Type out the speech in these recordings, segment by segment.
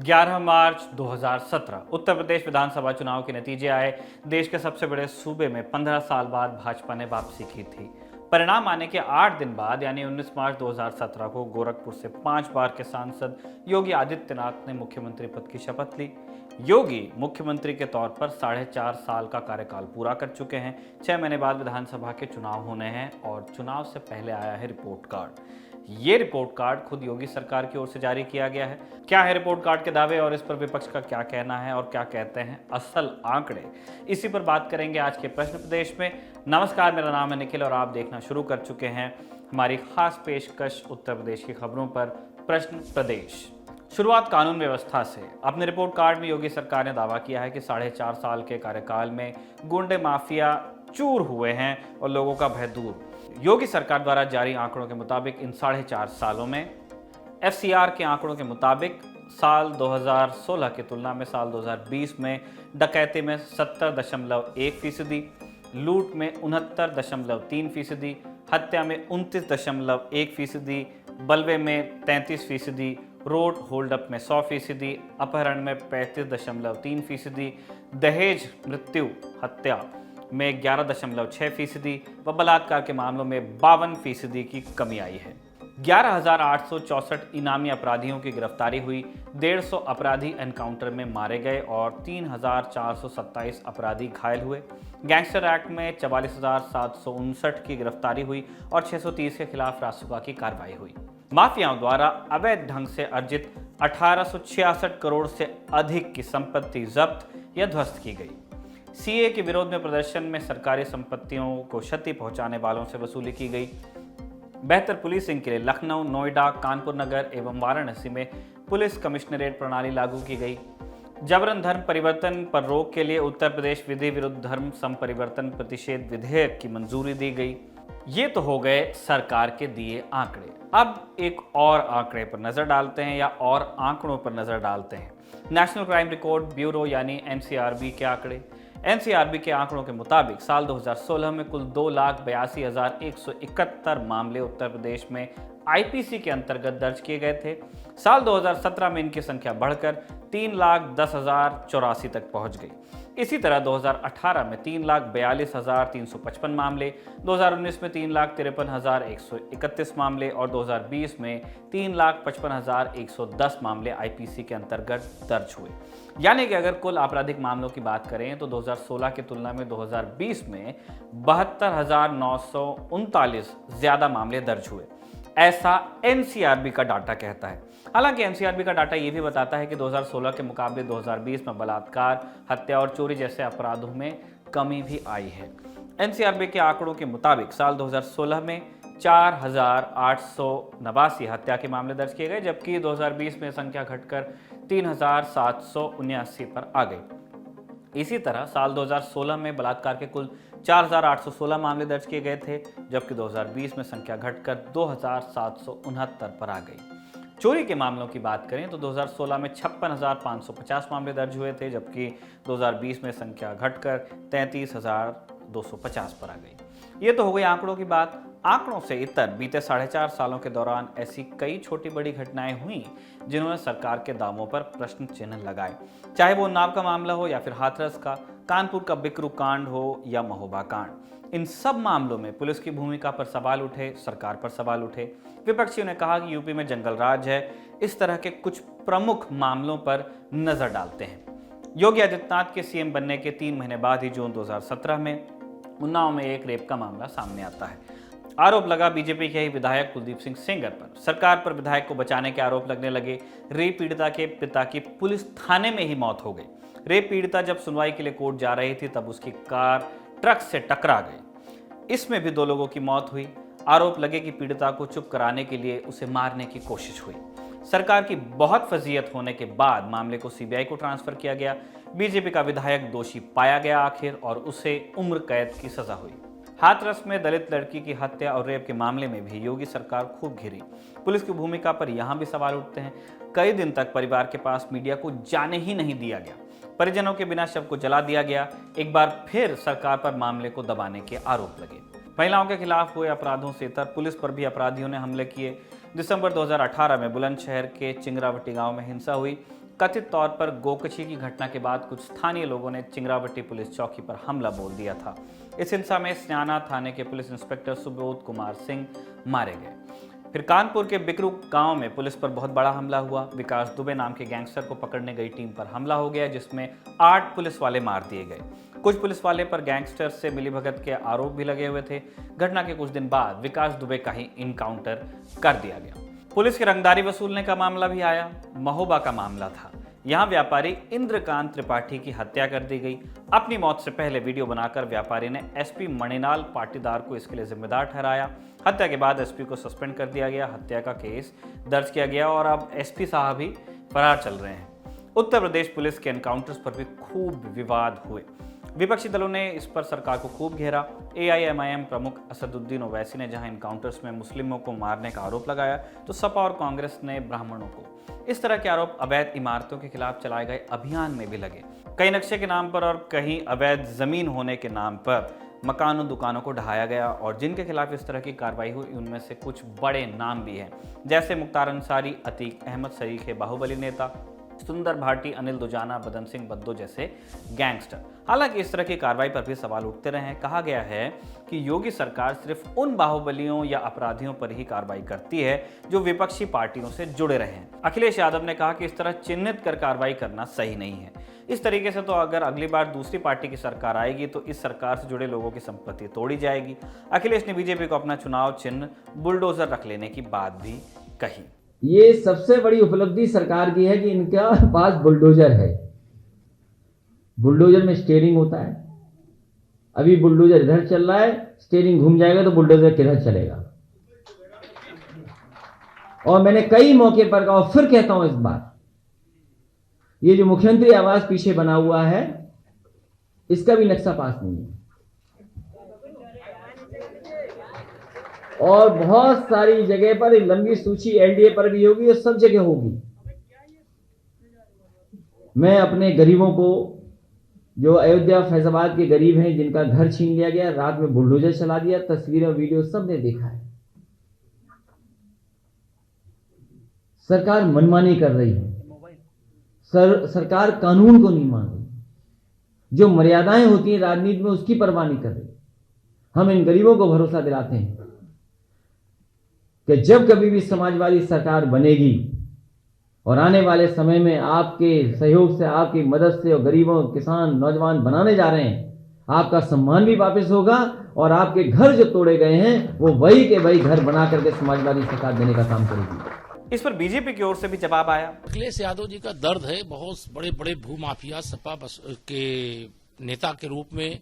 11 मार्च 2017 उत्तर प्रदेश विधानसभा चुनाव के नतीजे आए। देश के सबसे बड़े सूबे में 15 साल बाद भाजपा ने वापसी की थी। परिणाम आने के 8 दिन बाद यानी 19 मार्च 2017 को गोरखपुर से 5 बार के सांसद योगी आदित्यनाथ ने मुख्यमंत्री पद की शपथ ली। योगी मुख्यमंत्री के तौर पर 4.5 साल का कार्यकाल पूरा कर चुके हैं। 6 महीने बाद विधानसभा के चुनाव होने हैं और चुनाव से पहले आया है रिपोर्ट कार्ड। ये रिपोर्ट कार्ड खुद योगी सरकार की ओर से जारी किया गया है। क्या है रिपोर्ट कार्ड के दावे और इस पर विपक्ष का क्या कहना है और क्या कहते हैं असल आंकड़े, इसी पर बात करेंगे आज के प्रश्न प्रदेश में। नमस्कार, मेरा नाम है निखिल और आप देखना शुरू कर चुके हैं हमारी खास पेशकश उत्तर प्रदेश की खबरों पर प्रश्न प्रदेश। शुरुआत कानून व्यवस्था से। अपने रिपोर्ट कार्ड में योगी सरकार ने दावा किया है कि 4.5 साल के कार्यकाल में गुंडे माफिया चूर हुए हैं और लोगों का भय दूर। योगी सरकार द्वारा जारी आंकड़ों के मुताबिक इन 4.5 सालों में एफसीआर के आंकड़ों के मुताबिक साल 2016 की तुलना में साल 2020 में डकैती में 70.1%, लूट में 69.3%, हत्या में 29.1%, बलवे में 33%, रोड होल्डअप में 100%, अपहरण में 35.3%, दहेज मृत्यु हत्या में 11.6% व बलात्कार के मामलों में 52% की कमी आई है। 11,864 इनामी अपराधियों की गिरफ्तारी हुई, 150 अपराधी एनकाउंटर में मारे गए और 3,427 अपराधी घायल हुए। गैंगस्टर एक्ट में 44,759 की गिरफ्तारी हुई और 630 के खिलाफ रासुका की कार्रवाई हुई। माफियाओं द्वारा अवैध ढंग से अर्जित 1866 करोड़ से अधिक की संपत्ति जब्त या ध्वस्त की गई। सीए के विरोध में प्रदर्शन में सरकारी संपत्तियों को क्षति पहुंचाने वालों से वसूली की गई। बेहतर पुलिसिंग के लिए लखनऊ, नोएडा, कानपुर नगर एवं वाराणसी में पुलिस कमिश्नरेट प्रणाली लागू की गई। जबरन धर्म परिवर्तन पर रोक के लिए उत्तर प्रदेश विधि विरुद्ध धर्म संपरिवर्तन प्रतिषेध विधेयक की मंजूरी दी गई। ये तो हो गए सरकार के दिए आंकड़े। अब एक और आंकड़े पर नजर डालते हैं या और आंकड़ों पर नजर डालते हैं। नेशनल क्राइम रिकॉर्ड ब्यूरो यानी एनसीआरबी के आंकड़े। एनसीआरबी के आंकड़ों के मुताबिक साल 2016 में कुल 2,82,171 मामले उत्तर प्रदेश में आईपीसी के अंतर्गत दर्ज किए गए थे। साल 2017 में इनकी संख्या बढ़कर 3,10,084 तक पहुंच गई। इसी तरह 2018 में 3,42,355 मामले, 2019 में 3,53,131 मामले और 2020 में 3,55,110 मामले आईपीसी के अंतर्गत दर्ज हुए। यानी कि अगर कुल आपराधिक मामलों की बात करें तो 2016 की तुलना में 2020 में 72,939 ज्यादा मामले दर्ज हुए, ऐसा एनसीआरबी का डाटा कहता है। हालांकि एनसीआरबी का डाटा यह भी बताता है कि 2016 के मुकाबले 2020 में बलात्कार, हत्या और चोरी जैसे अपराधों में कमी भी आई है। एनसीआरबी के आंकड़ों के मुताबिक साल 2016 में 4,889 हत्या के मामले दर्ज किए गए, जबकि 2020 में संख्या घटकर 3,779 पर आ गई। इसी तरह साल 2016 में बलात्कार के कुल 4,816 मामले दर्ज किए गए थे, जबकि 2020 में संख्या घटकर 2,769 पर आ गई। चोरी के मामलों की बात करें तो 2016 में 56,550 मामले दर्ज हुए थे, जबकि 2020 में संख्या घटकर 33,250 पर आ गई। ये तो हो गई आंकड़ों की बात। आंकड़ों से इतर बीते 4.5 सालों के दौरान ऐसी कई छोटी बड़ी घटनाएं हुई जिन्होंने सरकार के दावों पर प्रश्न चिन्ह लगाए, चाहे वो उन्नाव का मामला हो या फिर हाथरस का, कानपुर का बिकरू कांड हो या महोबा कांड। इन सब मामलों में पुलिस की भूमिका पर सवाल उठे, सरकार पर सवाल उठे। विपक्षियों ने कहा कि यूपी में जंगल राज है। इस तरह के कुछ प्रमुख मामलों पर नजर डालते हैं। योगी आदित्यनाथ के सीएम बनने के 3 महीने बाद ही जून 2017 में उन्नाव में एक रेप का मामला सामने आता है। आरोप लगा बीजेपी के ही विधायक कुलदीप सिंह सेंगर पर। सरकार पर विधायक को बचाने के आरोप लगने लगे। रेप पीड़िता के पिता की पुलिस थाने में ही मौत हो गई। रेप पीड़िता जब सुनवाई के लिए कोर्ट जा रही थी तब उसकी कार ट्रक से टकरा गई। इसमें भी 2 लोगों की मौत हुई। आरोप लगे कि पीड़िता को चुप कराने के लिए उसे मारने की कोशिश हुई। सरकार की बहुत फजीयत होने के बाद मामले को सीबीआई को ट्रांसफर किया गया। बीजेपी का विधायक दोषी पाया गया आखिर और उसे उम्र कैद की सजा हुई। हाथरस में दलित लड़की की हत्या और रेप के मामले में भी योगी सरकार खूब घिरी। पुलिस की भूमिका पर यहां भी सवाल उठते हैं। कई दिन तक परिवार के पास मीडिया को जाने ही नहीं दिया गया। परिजनों के बिना शव को जला दिया गया। एक बार फिर सरकार पर मामले को दबाने के आरोप लगे। महिलाओं के खिलाफ हुए अपराधों से इतर पुलिस पर भी अपराधियों ने हमले किए। दिसंबर 2018 में बुलंदशहर के चिंगरावटी गांव में हिंसा हुई। कथित तौर पर गोकची की घटना के बाद कुछ स्थानीय लोगों ने चिंगरावटी पुलिस चौकी पर हमला बोल दिया था। इस हिंसा में स्याना थाने के पुलिस इंस्पेक्टर सुबोध कुमार सिंह मारे गए। फिर कानपुर के बिकरू गांव में पुलिस पर बहुत बड़ा हमला हुआ। विकास दुबे नाम के गैंगस्टर को पकड़ने गई टीम पर हमला हो गया, जिसमें 8 पुलिस वाले मार दिए गए। कुछ पुलिस वाले पर गैंगस्टर से मिलीभगत के आरोप भी लगे हुए थे। घटना के कुछ दिन बाद विकास दुबे का ही इनकाउंटर कर दिया गया। पुलिस की रंगदारी वसूलने का मामला भी आया। महोबा का मामला था। यहाँ व्यापारी इंद्रकांत त्रिपाठी की हत्या कर दी गई। अपनी मौत से पहले वीडियो बनाकर व्यापारी ने एसपी मणिलाल पाटीदार को इसके लिए जिम्मेदार ठहराया। हत्या के बाद एसपी को सस्पेंड कर दिया गया। हत्या का केस दर्ज किया गया और अब एसपी साहब ही फरार चल रहे हैं। उत्तर प्रदेश पुलिस के एनकाउंटर्स पर भी खूब विवाद हुए। विपक्षी दलों ने इस पर सरकार को खूब घेरा। AIMIM प्रमुख असदुद्दीन ओवैसी ने जहां एनकाउंटर्स में मुस्लिमों को मारने का आरोप लगाया, तो सपा और कांग्रेस ने ब्राह्मणों को। इस तरह के आरोप अवैध इमारतों के खिलाफ चलाए गए अभियान में भी लगे। कहीं नक्शे के नाम पर और कहीं अवैध जमीन होने के नाम पर मकानों दुकानों को ढहाया गया और जिनके खिलाफ इस तरह की कार्रवाई हुई उनमें से कुछ बड़े नाम भी हैं, जैसे मुख्तार अंसारी, अतीक अहमद शरीखे बाहुबली नेता, सुंदर भाटी, अनिल दुजाना, बदन सिंह बद्दो जैसे गैंगस्टर। हालांकि इस तरह की कार्रवाई पर भी सवाल उठते रहे हैं। कहा गया है कि योगी सरकार सिर्फ उन बाहुबलियों या अपराधियों पर ही कार्रवाई करती है जो विपक्षी पार्टियों से जुड़े रहे हैं। अखिलेश यादव ने कहा कि इस तरह चिन्हित कर कार्रवाई करना सही नहीं है। इस तरीके से तो अगर अगली बार दूसरी पार्टी की सरकार आएगी तो इस सरकार से जुड़े लोगों की संपत्ति तोड़ी जाएगी। अखिलेश ने बीजेपी को अपना चुनाव चिन्ह बुलडोजर रख लेने की बात भी कही। ये सबसे बड़ी उपलब्धि सरकार की है कि इनका पास बुलडोजर है। बुलडोजर में स्टीयरिंग होता है। अभी बुलडोजर इधर चल रहा है, स्टीयरिंग घूम जाएगा तो बुलडोजर किधर चलेगा। और मैंने कई मौके पर कहा और फिर कहता हूं इस बार, ये जो मुख्यमंत्री आवास पीछे बना हुआ है इसका भी नक्शा पास नहीं है। और बहुत सारी जगह पर लंबी सूची LDA पर भी होगी और सब जगह होगी। मैं अपने गरीबों को, जो अयोध्या फैजाबाद के गरीब हैं जिनका घर छीन लिया गया, रात में बुलडोजर चला दिया, तस्वीरें वीडियो सबने देखा है। सरकार मनमानी कर रही है। सरकार कानून को नहीं मान रही। जो मर्यादाएं होती हैं राजनीति में उसकी परवाह नहीं कर रही। हम इन गरीबों को भरोसा दिलाते हैं कि जब कभी भी समाजवादी सरकार बनेगी और आने वाले समय में आपके सहयोग से, आपकी मदद से और गरीबों, किसान, नौजवान बनाने जा रहे हैं, आपका सम्मान भी वापस होगा और आपके घर जो तोड़े गए हैं वो वही के वही घर बना करके समाजवादी सरकार देने का काम करेगी। इस पर बीजेपी की ओर से भी जवाब आया। अखिलेश यादव जी का दर्द है। बहुत बड़े बड़े भूमाफिया सपा के नेता के रूप में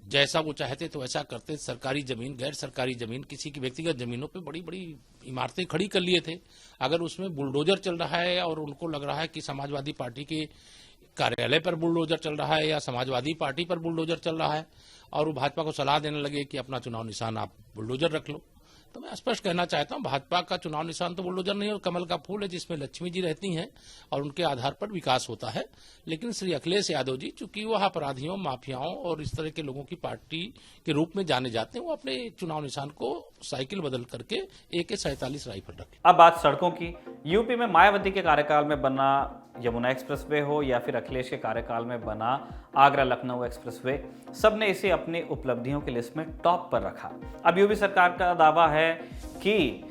जैसा वो चाहते तो ऐसा करते। सरकारी जमीन, गैर सरकारी जमीन, किसी की व्यक्तिगत जमीनों पे बड़ी बड़ी इमारतें खड़ी कर लिए थे। अगर उसमें बुलडोजर चल रहा है और उनको लग रहा है कि समाजवादी पार्टी के कार्यालय पर बुलडोजर चल रहा है या समाजवादी पार्टी पर बुलडोजर चल रहा है और वो भाजपा को सलाह देने लगे कि अपना चुनाव निशान आप बुलडोजर रख लो, तो मैं स्पष्ट कहना चाहता हूं भाजपा का चुनाव निशान तो बुलडोजर नहीं है, कमल का फूल है जिसमें लक्ष्मी जी रहती हैं और उनके आधार पर विकास होता है। लेकिन श्री अखिलेश यादव जी चूंकि वह अपराधियों, माफियाओं और इस तरह के लोगों की पार्टी के रूप में जाने जाते हैं, वो अपने चुनाव निशान को साइकिल बदल करके AK-47 राइफल रखे। अब बात सड़कों की। यूपी में मायावती के कार्यकाल में बना यमुना एक्सप्रेसवे हो या फिर अखिलेश के कार्यकाल में बना आगरा लखनऊ एक्सप्रेसवे, सबने इसे अपनी उपलब्धियों की लिस्ट में टॉप पर रखा। अब यूपी सरकार का दावा है कि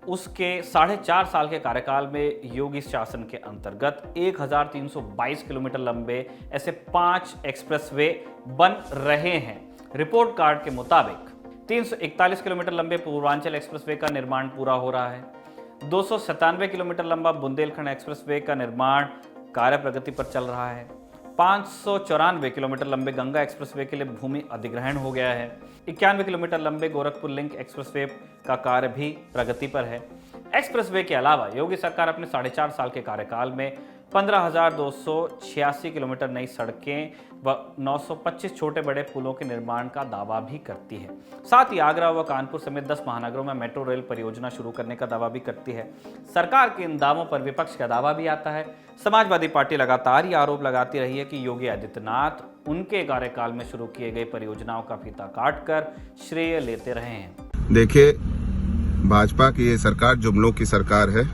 उसके 4.5 साल के कार्यकाल में योगी शासन के अंतर्गत 1322 किलोमीटर लंबे ऐसे 5 एक्सप्रेसवे बन रहे हैं। रिपोर्ट कार्ड के मुताबिक 341 किलोमीटर लंबे पूर्वांचल एक्सप्रेसवे का निर्माण पूरा हो रहा है। 297 किलोमीटर लंबा बुंदेलखंड एक्सप्रेसवे का निर्माण कार्य प्रगति पर चल रहा है। 594 किलोमीटर लंबे गंगा एक्सप्रेसवे के लिए भूमि अधिग्रहण हो गया है। 91 किलोमीटर लंबे गोरखपुर लिंक एक्सप्रेसवे का कार्य भी प्रगति पर है। एक्सप्रेसवे के अलावा योगी सरकार अपने 4.5 साल के कार्यकाल में 15,286 किलोमीटर नई सड़कें व 925 छोटे बड़े पुलों के निर्माण का दावा भी करती है। साथ ही आगरा व कानपुर समेत 10 महानगरों में मेट्रो रेल परियोजना शुरू करने का दावा भी करती है। सरकार के इन दावों पर विपक्ष का दावा भी आता है। समाजवादी पार्टी लगातार ये आरोप लगाती रही है कि योगी आदित्यनाथ उनके कार्यकाल में शुरू किए गए परियोजनाओं का फीता काटकर श्रेय लेते रहे हैं। देखिए, भाजपा की ये सरकार जुमलों की सरकार है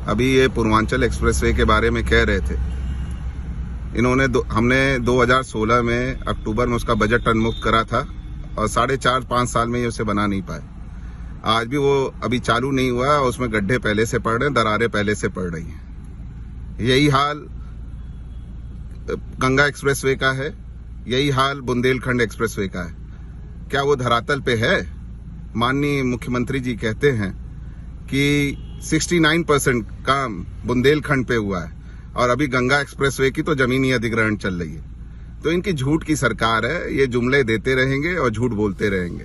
अभी ये पूर्वांचल एक्सप्रेसवे के बारे में कह रहे थे। हमने 2016 में अक्टूबर में उसका बजट उन्मुक्त करा था और 4.5-5 साल में ये उसे बना नहीं पाए। आज भी वो अभी चालू नहीं हुआ, उसमें गड्ढे पहले से पड़ रहे हैं, दरारें पहले से पड़ रही हैं। यही हाल गंगा एक्सप्रेसवे का है, यही हाल बुंदेलखंड एक्सप्रेसवे का है। क्या वो धरातल पे है? माननीय मुख्यमंत्री जी कहते हैं कि 69% काम बुंदेलखंड पे हुआ है और अभी गंगा एक्सप्रेसवे की तो जमीनी अधिग्रहण चल रही है। तो इनकी झूठ की सरकार है, ये जुमले देते रहेंगे और झूठ बोलते रहेंगे।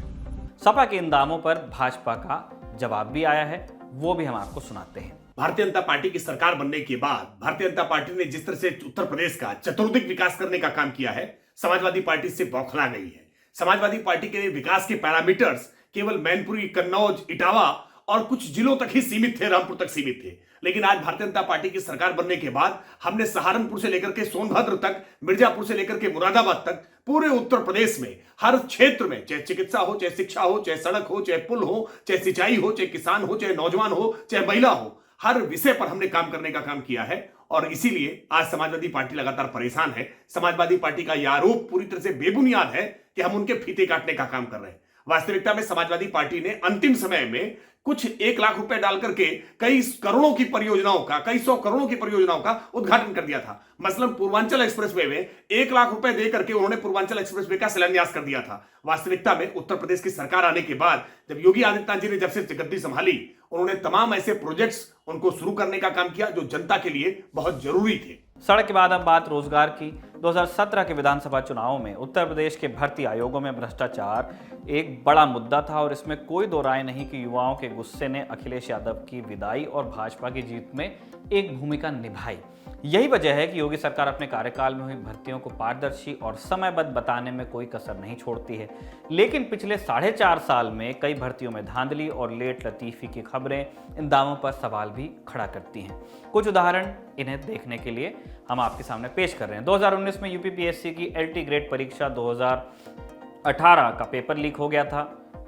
सपा के इन दावों पर भाजपा का जवाब भी आया है, वो भी हम आपको सुनाते हैं। भारतीय जनता पार्टी की सरकार बनने के बाद भारतीय जनता पार्टी ने जिस तरह से उत्तर प्रदेश का चतुर्दिक विकास करने का काम किया है, समाजवादी पार्टी से बौखला गई है। समाजवादी पार्टी के विकास के पैरामीटर्स केवल मैनपुरी, कन्नौज, इटावा और कुछ जिलों तक ही सीमित थे, रामपुर तक सीमित थे। लेकिन आज भारतीय जनता पार्टी की सरकार बनने के बाद हमने सहारनपुर से लेकर के सोनभद्र तक, मिर्जापुर से लेकर के मुरादाबाद तक, पूरे उत्तर प्रदेश में हर क्षेत्र में, चाहे चिकित्सा हो, चाहे शिक्षा हो, चाहे सड़क हो, चाहे पुल हो, चाहे सिंचाई हो, चाहे किसान हो, चाहे नौजवान हो, चाहे महिला हो, हर विषय पर हमने काम करने का काम किया है। और इसीलिए आज समाजवादी पार्टी लगातार परेशान है। समाजवादी पार्टी का यह आरोप पूरी तरह से बेबुनियाद है कि हम उनके फीते काटने का काम कर रहे हैं। वास्तविकता में समाजवादी पार्टी ने अंतिम समय में कुछ 1 लाख रुपए डाल करके कई करोड़ों की परियोजनाओं का, कई 100 करोड़ों की परियोजनाओं का उद्घाटन कर दिया था। मसलन पूर्वांचल एक्सप्रेसवे में 1 लाख रुपए दे करके उन्होंने पूर्वांचल एक्सप्रेसवे का शिलान्यास कर दिया था। वास्तविकता में उत्तर प्रदेश की सरकार आने के बाद जब योगी आदित्यनाथ जी ने जब से गद्दी संभाली, उन्होंने तमाम ऐसे प्रोजेक्ट्स उनको शुरू करने का काम किया जो जनता के लिए बहुत जरूरी थे। सड़क के बाद अब बात रोजगार की। 2017 के विधानसभा चुनाव में उत्तर प्रदेश के भर्ती आयोगों में भ्रष्टाचार एक बड़ा मुद्दा था और इसमें कोई दो राय नहीं कि युवाओं के गुस्से ने अखिलेश यादव की विदाई और भाजपा की जीत में एक भूमिका निभाई। यही वजह है कि योगी सरकार अपने कार्यकाल में हुई भर्तियों को पारदर्शी और समयबद्ध बताने में कोई कसर नहीं छोड़ती है। लेकिन पिछले 4.5 साल में कई भर्तियों में धांधली और लेट लतीफी की खबरें इन दावों पर सवाल भी खड़ा करती हैं। कुछ उदाहरण इन्हें देखने के लिए हम आपके सामने पेश कर रहे हैं। 2019 में यूपीपीएससी की LT ग्रेड परीक्षा 2018 का पेपर लीक हो गया था।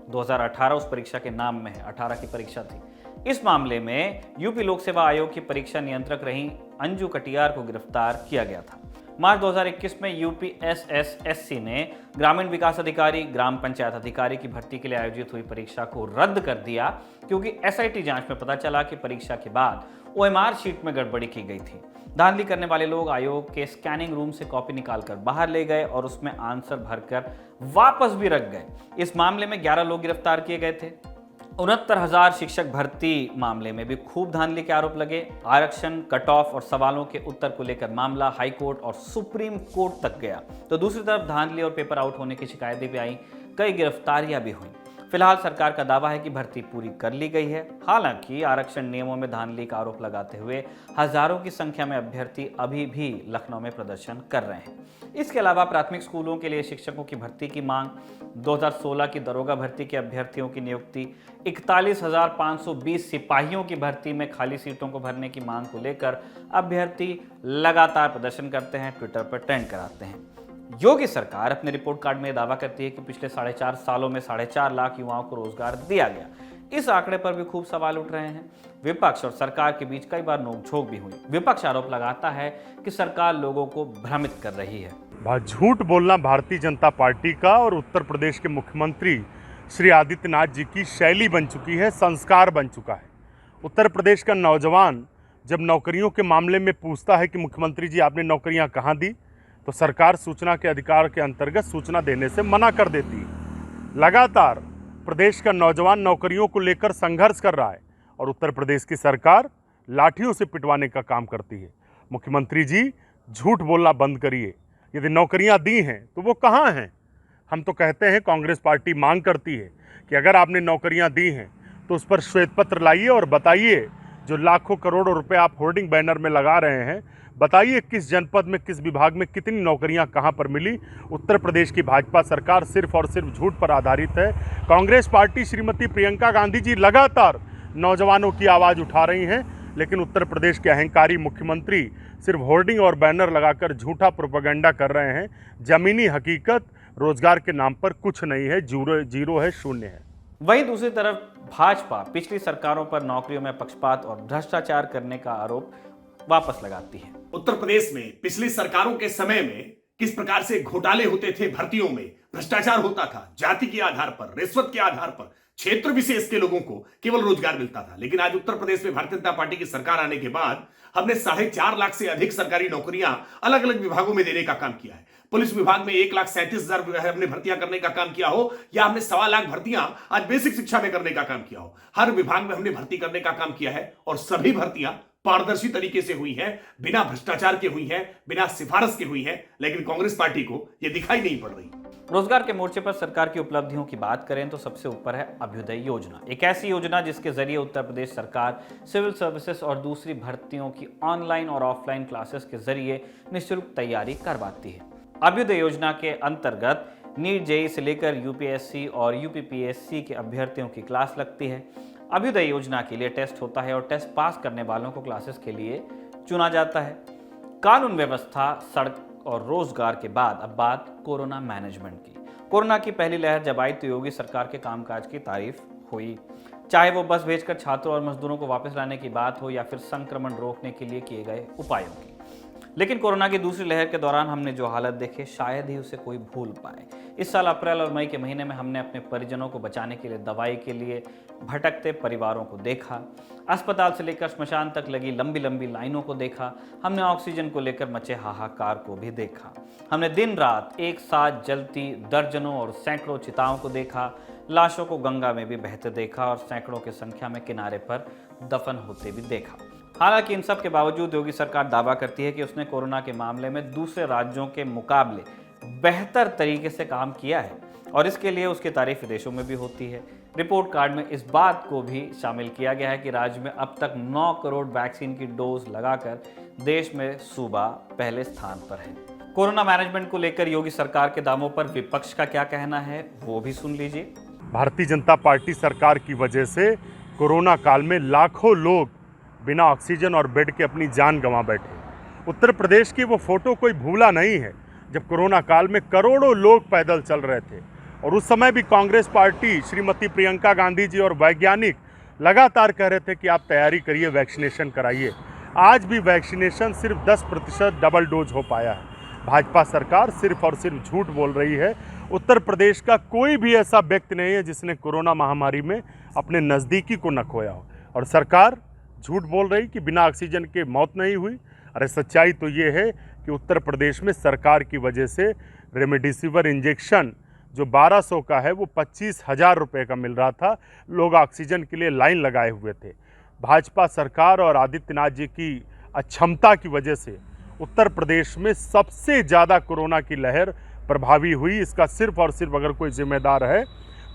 2018 उस परीक्षा के नाम में है, 18 की परीक्षा थी। इस मामले में यूपी लोक सेवा आयोग की परीक्षा नियंत्रक रही अंजू कटियार को गिरफ्तार किया गया था। मार्च 2021 में यूपीएसएसएससी ने ग्रामीण विकास अधिकारी, ग्राम पंचायत अधिकारी की भर्ती के लिए आयोजित हुई परीक्षा को रद्द कर दिया क्योंकि SIT जांच में पता चला कि परीक्षा के बाद OMR शीट में गड़बड़ी की गई थी। धांधली करने वाले लोग आयोग के स्कैनिंग रूम से कॉपी निकालकर बाहर ले गए और उसमें आंसर भरकर वापस भी रख गए। इस मामले में 11 लोग गिरफ्तार किए गए थे। 69,000 शिक्षक भर्ती मामले में भी खूब धांधली के आरोप लगे। आरक्षण, कट ऑफ और सवालों के उत्तर को लेकर मामला हाई कोर्ट और सुप्रीम कोर्ट तक गया। तो दूसरी तरफ धांधली और पेपर आउट होने की शिकायतें भी आई, कई गिरफ्तारियां भी हुई। फिलहाल सरकार का दावा है कि भर्ती पूरी कर ली गई है। हालांकि आरक्षण नियमों में धांधली का आरोप लगाते हुए हजारों की संख्या में अभ्यर्थी अभी भी लखनऊ में प्रदर्शन कर रहे हैं। इसके अलावा प्राथमिक स्कूलों के लिए शिक्षकों की भर्ती की मांग, 2016 की दरोगा भर्ती के अभ्यर्थियों की नियुक्ति, 41,520 सिपाहियों की भर्ती में खाली सीटों को भरने की मांग को लेकर अभ्यर्थी लगातार प्रदर्शन करते हैं, ट्विटर पर ट्रेंड कराते हैं। योगी सरकार अपने रिपोर्ट कार्ड में दावा करती है कि पिछले 4.5 सालों में 4.5 लाख युवाओं को रोजगार दिया गया। इस आंकड़े पर भी खूब सवाल उठ रहे हैं। विपक्ष और सरकार के बीच कई बार नोकझोंक भी हुई। विपक्ष आरोप लगाता है कि सरकार लोगों को भ्रमित कर रही है। झूठ बोलना भारतीय जनता पार्टी का और उत्तर प्रदेश के मुख्यमंत्री श्री आदित्यनाथ जी की शैली बन चुकी है, संस्कार बन चुका है। उत्तर प्रदेश का नौजवान जब नौकरियों के मामले में पूछता है कि मुख्यमंत्री जी आपने नौकरियां कहां दी, तो सरकार सूचना के अधिकार के अंतर्गत सूचना देने से मना कर देती है। लगातार प्रदेश का नौजवान नौकरियों को लेकर संघर्ष कर रहा है और उत्तर प्रदेश की सरकार लाठियों से पिटवाने का काम करती है। मुख्यमंत्री जी झूठ बोलना बंद करिए। यदि नौकरियां दी हैं तो वो कहां हैं? हम तो कहते हैं, कांग्रेस पार्टी मांग करती है कि अगर आपने नौकरियां दी हैं तो उस पर श्वेत पत्र लाइए और बताइए, जो लाखों करोड़ों रुपए आप होर्डिंग बैनर में लगा रहे हैं, बताइए किस जनपद में, किस विभाग में कितनी नौकरियां कहां पर मिली। उत्तर प्रदेश की भाजपा सरकार सिर्फ और सिर्फ झूठ पर आधारित है। कांग्रेस पार्टी श्रीमती प्रियंका गांधी जी लगातार नौजवानों की आवाज़ उठा रही हैं, लेकिन उत्तर प्रदेश के अहंकारी मुख्यमंत्री सिर्फ होर्डिंग और बैनर लगाकर झूठा प्रोपेगेंडा कर रहे हैं। जमीनी हकीकत रोजगार के नाम पर कुछ नहीं है, जीरो है, शून्य है। वहीं दूसरी तरफ भाजपा पिछली सरकारों पर नौकरियों में पक्षपात और भ्रष्टाचार करने का आरोप वापस लगाती है। उत्तर प्रदेश में पिछली सरकारों के समय में किस प्रकार से घोटाले होते थे, भर्तियों में भ्रष्टाचार होता था, जाति के आधार पर, रिश्वत के आधार पर क्षेत्र विशेष के लोगों को केवल रोजगार मिलता था। लेकिन आज उत्तर प्रदेश में भारतीय जनता पार्टी की सरकार आने के बाद हमने 4.5 लाख से अधिक सरकारी नौकरियां अलग अलग विभागों में देने का काम किया है। पुलिस विभाग में 1,37,000 हमने भर्तियां करने का काम किया हो, या हमने 1.25 लाख भर्तियां आज बेसिक शिक्षा में करने का काम किया हो। हर विभाग में हमने भर्ती करने का काम किया है और सभी भर्तियां पारदर्शी तरीके से हुई है, बिना भ्रष्टाचार के हुई है, बिना सिफारिश के हुई है। लेकिन कांग्रेस पार्टी को यह दिखाई नहीं पड़ रही। रोजगार के मोर्चे पर सरकार की उपलब्धियों की बात करें तो सबसे ऊपर है अभ्युदय योजना, एक ऐसी योजना जिसके जरिए उत्तर प्रदेश सरकार सिविल सर्विसेज और दूसरी भर्तियों की ऑनलाइन और ऑफलाइन क्लासेस के जरिए निःशुल्क तैयारी करवाती है। अभ्युदय योजना के अंतर्गत नीट जेईई से लेकर यूपीएससी और यूपीपीएससी के अभ्यर्थियों की क्लास लगती है। अभ्युदय योजना के लिए टेस्ट होता है और टेस्ट पास करने वालों को क्लासेस के लिए चुना जाता है। कानून व्यवस्था, सड़क और रोजगार के बाद अब बात कोरोना मैनेजमेंट की। कोरोना की पहली लहर जब आई तो योगी सरकार के कामकाज की तारीफ हुई, चाहे वो बस भेजकर छात्रों और मजदूरों को वापस लाने की बात हो या फिर संक्रमण रोकने के लिए किए गए उपायों की। लेकिन कोरोना की दूसरी लहर के दौरान हमने जो हालत देखे शायद ही उसे कोई भूल पाए। इस साल अप्रैल और मई के महीने में हमने अपने परिजनों को बचाने के लिए दवाई के लिए भटकते परिवारों को देखा, अस्पताल से लेकर श्मशान तक लगी लंबी लंबी लाइनों को देखा, हमने ऑक्सीजन को लेकर मचे हाहाकार को भी देखा, हमने दिन रात एक साथ जलती दर्जनों और सैकड़ों चिताओं को देखा, लाशों को गंगा में भी बहते देखा और सैकड़ों की संख्या में किनारे पर दफन होते भी देखा। हालांकि इन सब के बावजूद योगी सरकार दावा करती है कि उसने कोरोना के मामले में दूसरे राज्यों के मुकाबले बेहतर तरीके से काम किया है और इसके लिए उसकी तारीफ विदेशों में भी होती है। रिपोर्ट कार्ड में इस बात को भी शामिल किया गया है कि राज्य में अब तक 9 करोड़ वैक्सीन की डोज लगाकर देश में सूबा पहले स्थान पर है। कोरोना मैनेजमेंट को लेकर योगी सरकार के दावों पर विपक्ष का क्या कहना है वो भी सुन लीजिए। भारतीय जनता पार्टी सरकार की वजह से कोरोना काल में लाखों लोग बिना ऑक्सीजन और बेड के अपनी जान गंवा बैठे। उत्तर प्रदेश की वो फोटो कोई भूला नहीं है जब कोरोना काल में करोड़ों लोग पैदल चल रहे थे और उस समय भी कांग्रेस पार्टी, श्रीमती प्रियंका गांधी जी और वैज्ञानिक लगातार कह रहे थे कि आप तैयारी करिए, वैक्सीनेशन कराइए। आज भी वैक्सीनेशन सिर्फ 10% डबल डोज हो पाया है। भाजपा सरकार सिर्फ और सिर्फ झूठ बोल रही है। उत्तर प्रदेश का कोई भी ऐसा व्यक्ति नहीं है जिसने कोरोना महामारी में अपने नज़दीकी को न खोया हो और सरकार झूठ बोल रही कि बिना ऑक्सीजन के मौत नहीं हुई। अरे सच्चाई तो ये है कि उत्तर प्रदेश में सरकार की वजह से रेमडेसिविर इंजेक्शन जो 1200 का है वो 25,000 रुपये का मिल रहा था। लोग ऑक्सीजन के लिए लाइन लगाए हुए थे। भाजपा सरकार और आदित्यनाथ जी की अक्षमता की वजह से उत्तर प्रदेश में सबसे ज़्यादा कोरोना की लहर प्रभावी हुई। इसका सिर्फ और सिर्फ अगर कोई जिम्मेदार है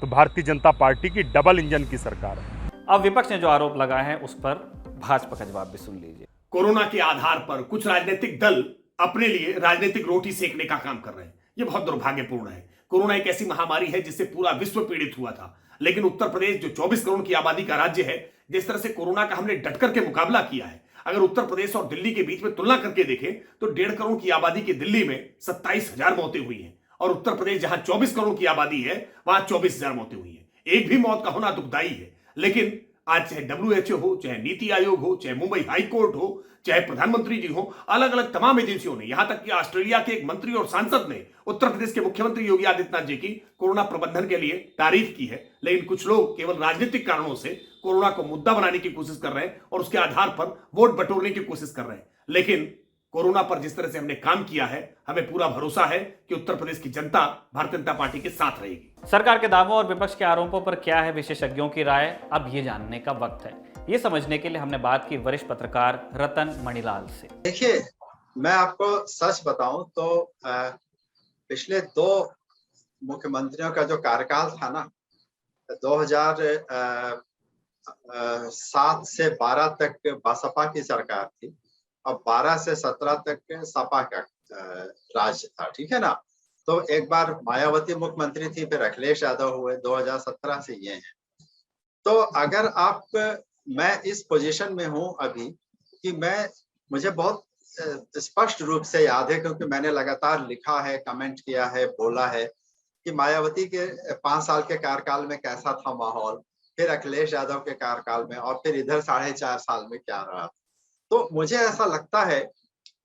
तो भारतीय जनता पार्टी की डबल इंजन की सरकार है। अब विपक्ष ने जो आरोप लगाए हैं उस पर भाजपा का जवाब भी सुन लीजिए। कोरोना के आधार पर कुछ राजनीतिक दल अपने लिए राजनीतिक रोटी सेकने का काम कर रहे हैं। यह बहुत दुर्भाग्यपूर्ण है। कोरोना एक ऐसी महामारी है जिससे पूरा विश्व पीड़ित हुआ था, लेकिन उत्तर प्रदेश जो 24 करोड़ की आबादी का राज्य है, जिस तरह से कोरोना का हमने डटकर के मुकाबला किया है, अगर उत्तर प्रदेश और दिल्ली के बीच में तुलना करके देखें तो 1.5 करोड़ की आबादी की दिल्ली में 27,000 मौतें हुई हैं और उत्तर प्रदेश जहां 24 करोड़ की आबादी है वहां 24,000 मौतें हुई हैं। एक भी मौत का होना दुखदाई है। लेकिन आज चाहे WHO हो, चाहे नीति आयोग हो, चाहे मुंबई हाई कोर्ट हो, चाहे प्रधानमंत्री जी हो, अलग अलग तमाम एजेंसियों ने, यहां तक कि ऑस्ट्रेलिया के एक मंत्री और सांसद ने उत्तर प्रदेश के मुख्यमंत्री योगी आदित्यनाथ जी की कोरोना प्रबंधन के लिए तारीफ की है। लेकिन कुछ लोग केवल राजनीतिक कारणों से कोरोना को मुद्दा बनाने की कोशिश कर रहे हैं और उसके आधार पर वोट बटोरने की कोशिश कर रहे हैं। लेकिन कोरोना पर जिस तरह से हमने काम किया है, हमें पूरा भरोसा है कि उत्तर प्रदेश की जनता भारतीय जनता पार्टी के साथ रहेगी। सरकार के दावों और विपक्ष के आरोपों पर क्या है विशेषज्ञों की राय, अब ये जानने का वक्त है। ये समझने के लिए हमने बात की वरिष्ठ पत्रकार रतन मणिलाल से। देखिए, मैं आपको सच बताऊं तो पिछले 2 मुख्यमंत्रियों का जो कार्यकाल था ना, 2007 से 12 तक बसपा की सरकार थी और 12 से 17 तक सपा का राज था, ठीक है ना। तो एक बार मायावती मुख्यमंत्री थी, फिर अखिलेश यादव हुए, 2017 से ये हैं। तो अगर मैं इस पोजीशन में हूं अभी कि मुझे बहुत स्पष्ट रूप से याद है, क्योंकि मैंने लगातार लिखा है, कमेंट किया है, बोला है कि मायावती के 5 साल के कार्यकाल में कैसा था माहौल, फिर अखिलेश यादव के कार्यकाल में, और फिर इधर 4.5 साल में क्या रहा। तो मुझे ऐसा लगता है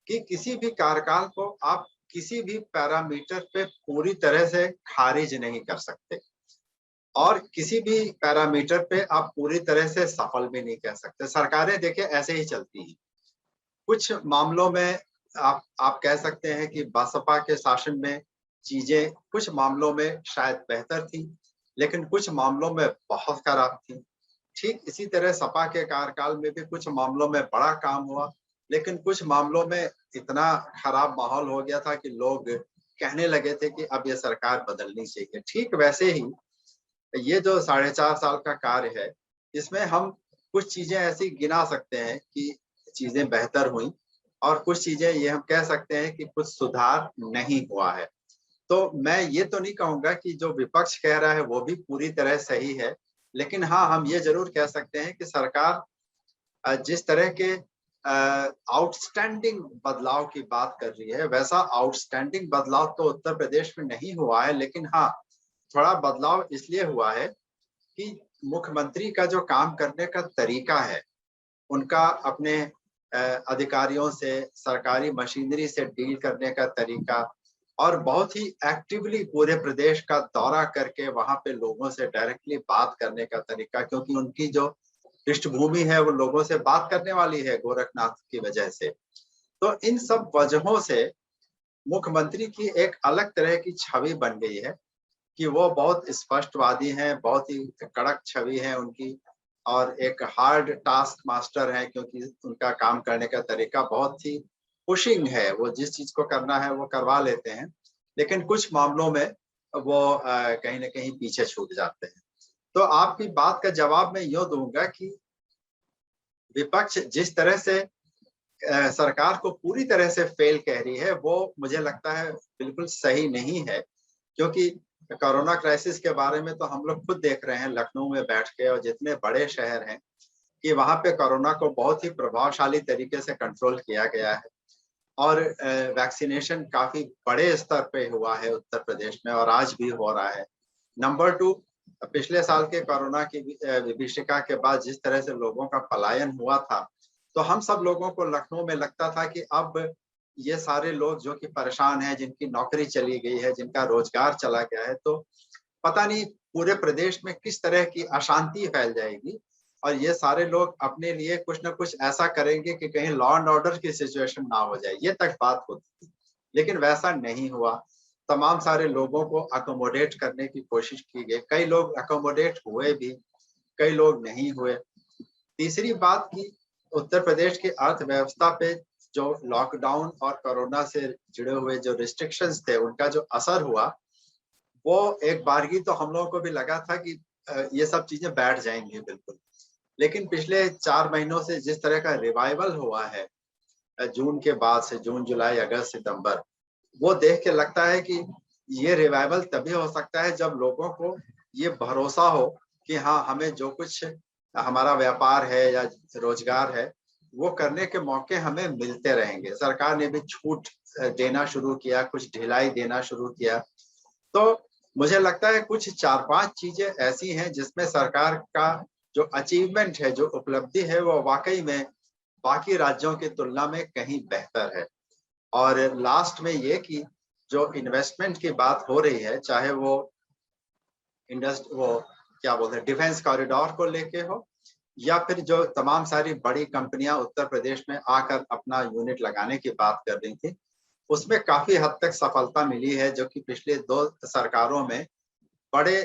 कि किसी भी कार्यकाल को आप किसी भी पैरामीटर पे पूरी तरह से खारिज नहीं कर सकते, और किसी भी पैरामीटर पे आप पूरी तरह से सफल भी नहीं कह सकते। सरकारें देखिए ऐसे ही चलती हैं। कुछ मामलों में आप कह सकते हैं कि बसपा के शासन में चीजें कुछ मामलों में शायद बेहतर थी, लेकिन कुछ मामलों में बहुत खराब थी। ठीक इसी तरह सपा के कार्यकाल में भी कुछ मामलों में बड़ा काम हुआ, लेकिन कुछ मामलों में इतना खराब माहौल हो गया था कि लोग कहने लगे थे कि अब ये सरकार बदलनी चाहिए। ठीक वैसे ही ये जो 4.5 साल का कार्य है, इसमें हम कुछ चीजें ऐसी गिना सकते हैं कि चीजें बेहतर हुई, और कुछ चीजें ये हम कह सकते हैं कि कुछ सुधार नहीं हुआ है। तो मैं ये तो नहीं कहूंगा कि जो विपक्ष कह रहा है वो भी पूरी तरह सही है, लेकिन हाँ, हम ये जरूर कह सकते हैं कि सरकार जिस तरह के आउटस्टैंडिंग बदलाव की बात कर रही है, वैसा आउटस्टैंडिंग बदलाव तो उत्तर प्रदेश में नहीं हुआ है, लेकिन हाँ, थोड़ा बदलाव इसलिए हुआ है कि मुख्यमंत्री का जो काम करने का तरीका है, उनका अपने अधिकारियों से, सरकारी मशीनरी से डील करने का तरीका, और बहुत ही एक्टिवली पूरे प्रदेश का दौरा करके वहां पे लोगों से डायरेक्टली बात करने का तरीका, क्योंकि उनकी जो पृष्ठभूमि है वो लोगों से बात करने वाली है गोरखनाथ की वजह से। तो इन सब वजहों से मुख्यमंत्री की एक अलग तरह की छवि बन गई है कि वो बहुत स्पष्टवादी हैं, बहुत ही कड़क छवि है उनकी, और एक हार्ड टास्क मास्टर है, क्योंकि उनका काम करने का तरीका बहुत ही पुशिंग है। वो जिस चीज को करना है वो करवा लेते हैं, लेकिन कुछ मामलों में वो कहीं ना कहीं पीछे छूट जाते हैं। तो आपकी बात का जवाब मैं यूं दूंगा कि विपक्ष जिस तरह से सरकार को पूरी तरह से फेल कह रही है, वो मुझे लगता है बिल्कुल सही नहीं है, क्योंकि कोरोना क्राइसिस के बारे में तो हम लोग खुद देख रहे हैं लखनऊ में बैठ के, और जितने बड़े शहर हैं कि वहां पे कोरोना को बहुत ही प्रभावशाली तरीके से कंट्रोल किया गया है, और वैक्सीनेशन काफी बड़े स्तर पे हुआ है उत्तर प्रदेश में, और आज भी हो रहा है। नंबर 2, पिछले साल के कोरोना की विभीषिका के बाद जिस तरह से लोगों का पलायन हुआ था, तो हम सब लोगों को लखनऊ में लगता था कि अब ये सारे लोग जो कि परेशान हैं, जिनकी नौकरी चली गई है, जिनका रोजगार चला गया है, तो पता नहीं पूरे प्रदेश में किस तरह की अशांति फैल जाएगी, और ये सारे लोग अपने लिए कुछ ना कुछ ऐसा करेंगे कि कहीं लॉ एंड ऑर्डर की सिचुएशन ना हो जाए, ये तक बात होती थी। लेकिन वैसा नहीं हुआ। तमाम सारे लोगों को अकोमोडेट करने की कोशिश की गई, कई लोग अकोमोडेट हुए भी, कई लोग नहीं हुए। तीसरी बात की उत्तर प्रदेश की अर्थव्यवस्था पे जो लॉकडाउन और कोरोना से जुड़े हुए जो रिस्ट्रिक्शंस थे, उनका जो असर हुआ, वो एक बारगी तो हम लोगों को भी लगा था कि ये सब चीजें बैठ जाएंगी बिल्कुल, लेकिन पिछले 4 महीनों से जिस तरह का रिवाइवल हुआ है जून के बाद से, जून, जुलाई, अगस्त, सितंबर, वो देख के लगता है कि ये रिवाइवल तभी हो सकता है जब लोगों को ये भरोसा हो कि हाँ, हमें जो कुछ हमारा व्यापार है या रोजगार है वो करने के मौके हमें मिलते रहेंगे। सरकार ने भी छूट देना शुरू किया, कुछ ढिलाई देना शुरू किया। तो मुझे लगता है कुछ 4-5 चीजें ऐसी हैं जिसमें सरकार का जो अचीवमेंट है, जो उपलब्धि है, वो वाकई में बाकी राज्यों की तुलना में कहीं बेहतर है। और लास्ट में ये कि जो इन्वेस्टमेंट की बात हो रही है, चाहे वो क्या बोलते हैं, डिफेंस कॉरिडोर को लेके हो, या फिर जो तमाम सारी बड़ी कंपनियां उत्तर प्रदेश में आकर अपना यूनिट लगाने की बात कर रही थी, उसमें काफी हद तक सफलता मिली है, जो कि पिछले 2 सरकारों में बड़े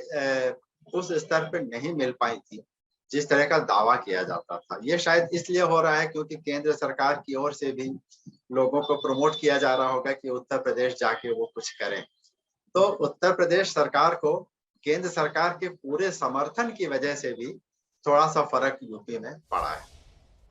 उस स्तर पर नहीं मिल पाई थी जिस तरह का दावा किया जाता था। ये शायद इसलिए हो रहा है क्योंकि केंद्र सरकार की ओर से भी लोगों को प्रमोट किया जा रहा होगा कि उत्तर प्रदेश जाके वो कुछ करें। तो उत्तर प्रदेश सरकार को केंद्र सरकार के पूरे समर्थन की वजह से भी थोड़ा सा फर्क यूपी में पड़ा है।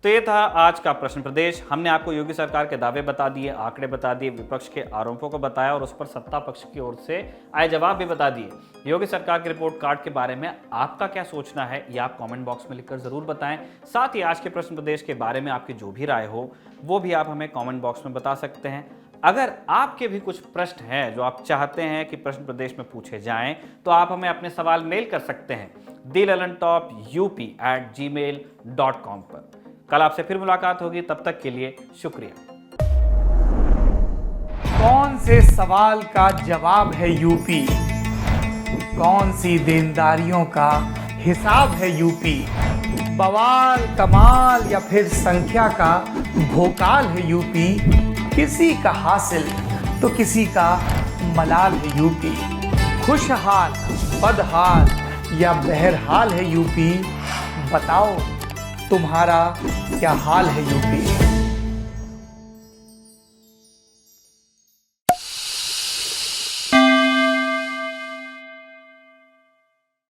तो ये था आज का प्रश्न प्रदेश। हमने आपको योगी सरकार के दावे बता दिए, आंकड़े बता दिए, विपक्ष के आरोपों को बताया और उस पर सत्ता पक्ष की ओर से आए जवाब भी बता दिए। योगी सरकार के रिपोर्ट कार्ड के बारे में आपका क्या सोचना है, ये आप कमेंट बॉक्स में लिखकर जरूर बताएं। साथ ही आज के प्रश्न प्रदेश के बारे में आपकी जो भी राय हो वो भी आप हमें कमेंट बॉक्स में बता सकते हैं। अगर आपके भी कुछ प्रश्न हैं जो आप चाहते हैं कि प्रश्न प्रदेश में पूछे जाएं, तो आप हमें अपने सवाल मेल कर सकते हैं dillalantopup@gmail.com पर। कल आपसे फिर मुलाकात होगी, तब तक के लिए शुक्रिया। कौन से सवाल का जवाब है यूपी? कौन सी देनदारियों का हिसाब है यूपी? बवाल कमाल या फिर संख्या का भोकाल है यूपी? किसी का हासिल तो किसी का मलाल है यूपी। खुशहाल, बदहाल या बहरहाल है यूपी? बताओ तुम्हारा क्या हाल है यूपी?